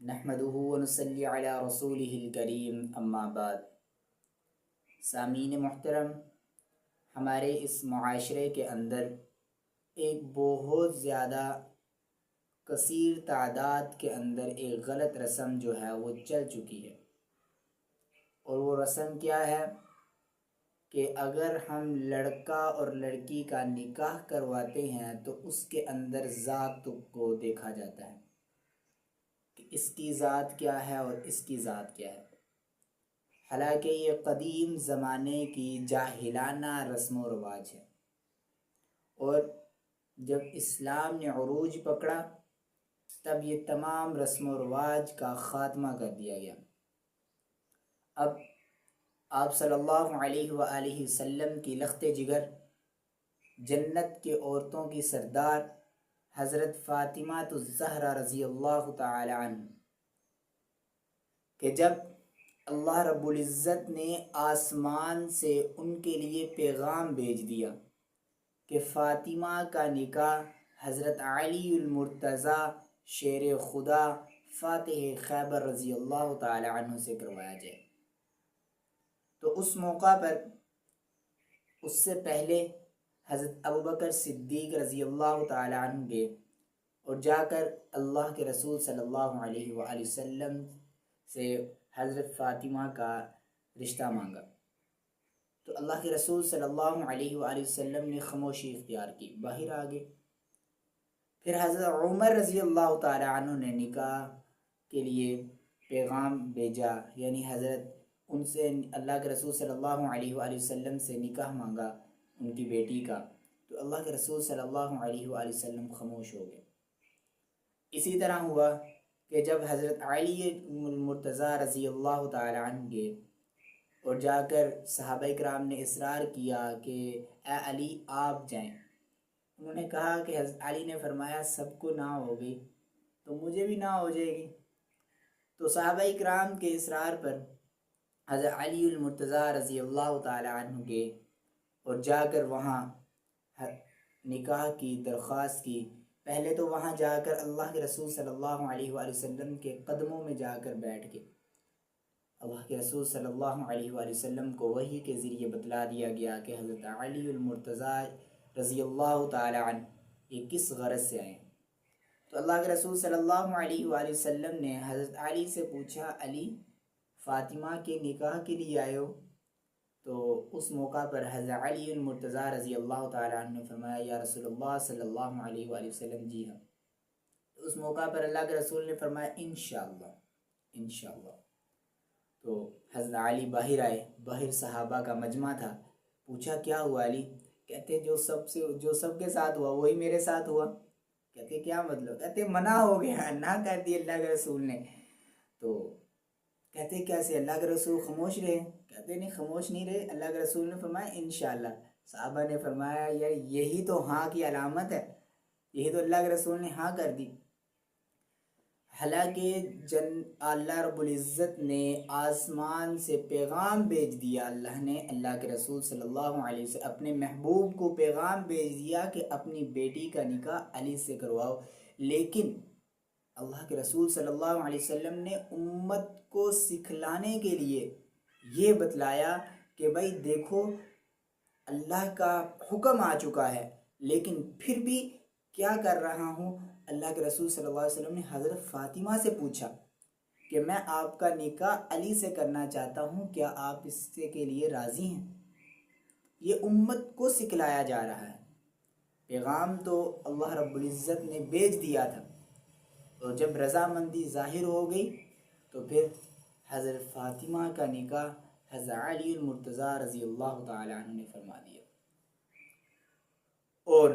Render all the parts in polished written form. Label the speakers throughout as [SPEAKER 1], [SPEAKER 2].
[SPEAKER 1] نحمدہ ونصلی علی رسولہ الکریم اما بعد۔ سامعین محترم، ہمارے اس معاشرے کے اندر ایک بہت زیادہ کثیر تعداد کے اندر ایک غلط رسم جو ہے وہ چل چکی ہے، اور وہ رسم کیا ہے کہ اگر ہم لڑکا اور لڑکی کا نکاح کرواتے ہیں تو اس کے اندر ذات کو دیکھا جاتا ہے کہ اس کی ذات کیا ہے اور اس کی ذات کیا ہے۔ حالانکہ یہ قدیم زمانے کی جاہلانہ رسم و رواج ہے، اور جب اسلام نے عروج پکڑا تب یہ تمام رسم و رواج کا خاتمہ کر دیا گیا۔ اب آپ صلی اللہ علیہ وآلہ وسلم کی لخت جگر، جنت کے عورتوں کی سردار حضرت فاطمہ الزہرا رضی اللہ تعالی عنہ، کہ جب اللہ رب العزت نے آسمان سے ان کے لیے پیغام بھیج دیا کہ فاطمہ کا نکاح حضرت علی المرتضیٰ شیر خدا فاتح خیبر رضی اللہ تعالی عنہ سے کروایا جائے، تو اس موقع پر اس سے پہلے حضرت ابوبکر صدیق رضی اللہ تعالی عنہ گئے اور جا کر اللہ کے رسول صلی اللہ علیہ وآلہ وسلم سے حضرت فاطمہ کا رشتہ مانگا، تو اللہ کے رسول صلی اللہ علیہ وآلہ وسلم نے خاموشی اختیار کی، باہر آگے۔ پھر حضرت عمر رضی اللہ تعالی عنہ نے نکاح کے لیے پیغام بھیجا، یعنی حضرت ان سے اللہ کے رسول صلی اللہ علیہ وآلہ وسلم سے نکاح مانگا ان کی بیٹی کا، تو اللہ کے رسول صلی اللہ علیہ وآلہ وسلم خاموش ہو گئے۔ اسی طرح ہوا کہ جب حضرت علی المرتضیٰ رضی اللہ تعالی عنہ گئے اور جا کر صحابہ کرام نے اصرار کیا کہ اے علی آپ جائیں، انہوں نے کہا کہ حضرت علی نے فرمایا سب کو نہ ہو گئی تو مجھے بھی نہ ہو جائے گی، تو صحابہ کرام کے اصرار پر حضرت علی المرتضیٰ رضی اللہ تعالی عنہ گئے اور جا کر وہاں نکاح کی درخواست کی۔ پہلے تو وہاں جا کر اللہ کے رسول صلی اللہ علیہ وآلہ وسلم کے قدموں میں جا کر بیٹھ گئے۔ اللہ کے رسول صلی اللہ علیہ وآلہ وسلم کو وحی کے ذریعے بتلا دیا گیا کہ حضرت علی المرتضیٰ رضی اللہ تعالی عنہ یہ کس غرض سے آئے، تو اللہ کے رسول صلی اللہ علیہ وآلہ وسلم نے حضرت علی سے پوچھا علی فاطمہ کے نکاح کے لیے آئے ہو؟ تو اس موقع پر حضرت علی المرتضیٰ رضی اللہ تعالی عنہ نے فرمایا یا رسول اللہ صلی اللہ علیہ وآلہ وسلم جی ہاں۔ تو اس موقع پر اللہ کے رسول نے فرمایا انشاءاللہ انشاءاللہ۔ تو حضرت علی باہر آئے، باہر صحابہ کا مجمع تھا، پوچھا کیا ہوا علی؟ کہتے جو سب کے ساتھ ہوا وہی میرے ساتھ ہوا۔ کہتے کیا مطلب؟ کہتے منع ہو گیا، نہ کر دی اللہ کے رسول نے۔ تو کہتے کیسے؟ اللہ کے رسول خاموش رہے؟ کہتے نہیں خاموش نہیں رہے، اللہ کے رسول نے فرمایا انشاءاللہ۔ صحابہ نے فرمایا یار یہی تو ہاں کی علامت ہے، یہی تو اللہ کے رسول نے ہاں کر دی۔ حالانکہ اللہ رب العزت نے آسمان سے پیغام بھیج دیا، اللہ کے رسول صلی اللہ علیہ وسلم اپنے محبوب کو پیغام بھیج دیا کہ اپنی بیٹی کا نکاح علی سے کرواؤ، لیکن اللہ کے رسول صلی اللہ علیہ وسلم نے امت کو سکھلانے کے لیے یہ بتلایا کہ بھائی دیکھو اللہ کا حکم آ چکا ہے، لیکن پھر بھی کیا کر رہا ہوں؟ اللہ کے رسول صلی اللہ علیہ وسلم نے حضرت فاطمہ سے پوچھا کہ میں آپ کا نکاح علی سے کرنا چاہتا ہوں، کیا آپ اس کے لیے راضی ہیں؟ یہ امت کو سکھلایا جا رہا ہے، پیغام تو اللہ رب العزت نے بھیج دیا تھا، تو جب رضامندی ظاہر ہو گئی تو پھر حضرت فاطمہ کا نکاح حضرت علی المرتضیٰ رضی اللہ تعالی عنہ نے فرما دیا۔ اور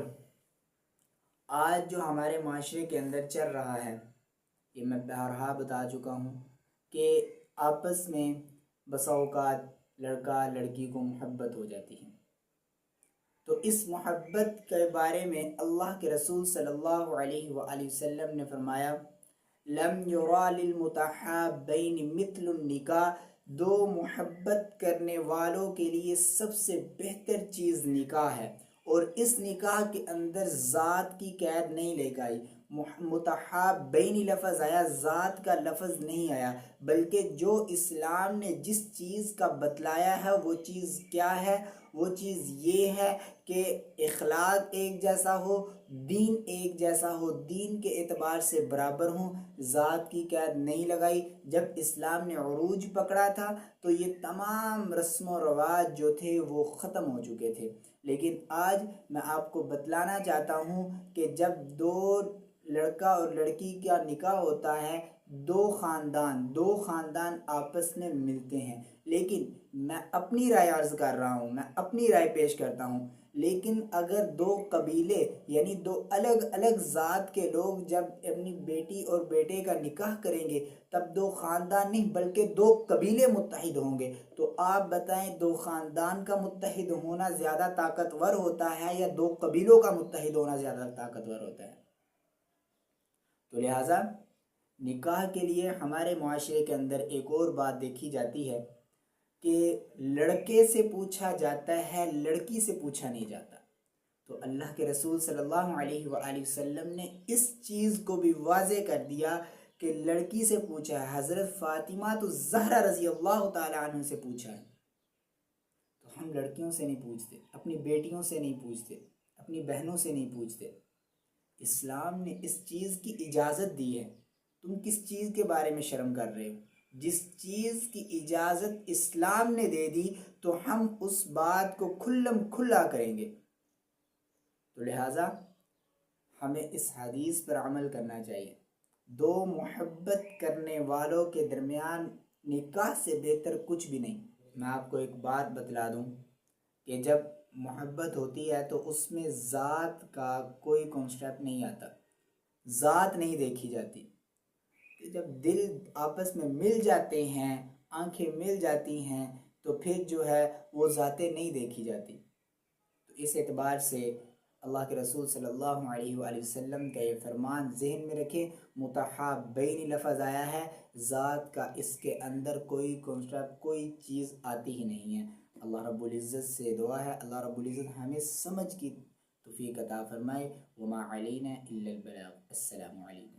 [SPEAKER 1] آج جو ہمارے معاشرے کے اندر چل رہا ہے، یہ میں بارہا بتا چکا ہوں کہ آپس میں بسا اوقات لڑکا لڑکی کو محبت ہو جاتی ہے، تو اس محبت کے بارے میں اللہ کے رسول صلی اللہ علیہ وآلہ وسلم نے فرمایا لم یرا للمتحابین مثل النکاح، دو محبت کرنے والوں کے لیے سب سے بہتر چیز نکاح ہے، اور اس نکاح کے اندر ذات کی قید نہیں لے گئی، متحابین لفظ آیا، ذات کا لفظ نہیں آیا، بلکہ جو اسلام نے جس چیز کا بتلایا ہے وہ چیز کیا ہے؟ وہ چیز یہ ہے کہ اخلاق ایک جیسا ہو، دین ایک جیسا ہو، دین کے اعتبار سے برابر ہوں، ذات کی قید نہیں لگائی۔ جب اسلام نے عروج پکڑا تھا تو یہ تمام رسم و رواج جو تھے وہ ختم ہو چکے تھے، لیکن آج میں آپ کو بتلانا چاہتا ہوں کہ جب دو لڑکا اور لڑکی کا نکاح ہوتا ہے، دو خاندان آپس میں ملتے ہیں، لیکن میں اپنی رائے عرض کر رہا ہوں، میں اپنی رائے پیش کرتا ہوں، لیکن اگر دو قبیلے یعنی دو الگ الگ ذات کے لوگ جب اپنی بیٹی اور بیٹے کا نکاح کریں گے تب دو خاندان نہیں بلکہ دو قبیلے متحد ہوں گے، تو آپ بتائیں دو خاندان کا متحد ہونا زیادہ طاقتور ہوتا ہے یا دو قبیلوں کا متحد ہونا زیادہ طاقتور ہوتا ہے؟ تو لہٰذا نکاح کے لیے ہمارے معاشرے کے اندر ایک اور بات دیکھی جاتی ہے کہ لڑکے سے پوچھا جاتا ہے، لڑکی سے پوچھا نہیں جاتا۔ تو اللہ کے رسول صلی اللہ علیہ وآلہ وسلم نے اس چیز کو بھی واضح کر دیا کہ لڑکی سے پوچھا ہے، حضرت فاطمہ تو زہرا رضی اللہ تعالی عنہ سے پوچھا ہے۔ تو ہم لڑکیوں سے نہیں پوچھتے، اپنی بیٹیوں سے نہیں پوچھتے، اپنی بہنوں سے نہیں پوچھتے۔ اسلام نے اس چیز کی اجازت دی ہے، تم کس چیز کے بارے میں شرم کر رہے ہو؟ جس چیز کی اجازت اسلام نے دے دی تو ہم اس بات کو کھلم کھلا کریں گے۔ تو لہٰذا ہمیں اس حدیث پر عمل کرنا چاہیے۔ دو محبت کرنے والوں کے درمیان نکاح سے بہتر کچھ بھی نہیں۔ میں آپ کو ایک بات بتلا دوں کہ جب محبت ہوتی ہے تو اس میں ذات کا کوئی کانسیپٹ نہیں آتا، ذات نہیں دیکھی جاتی۔ کہ جب دل آپس میں مل جاتے ہیں، آنکھیں مل جاتی ہیں، تو پھر جو ہے وہ ذاتیں نہیں دیکھی جاتی۔ تو اس اعتبار سے اللہ کے رسول صلی اللہ علیہ وآلہ وسلم کا یہ فرمان ذہن میں رکھیں، متحابین لفظ آیا ہے، ذات کا اس کے اندر کوئی کانسیپٹ کوئی چیز آتی ہی نہیں ہے۔ اللہ رب العزت سے دعا ہے اللہ رب العزت ہمیں سمجھ کی توفیق عطا فرمائے۔ وما علینا الا البلاغ۔ السلام علیکم۔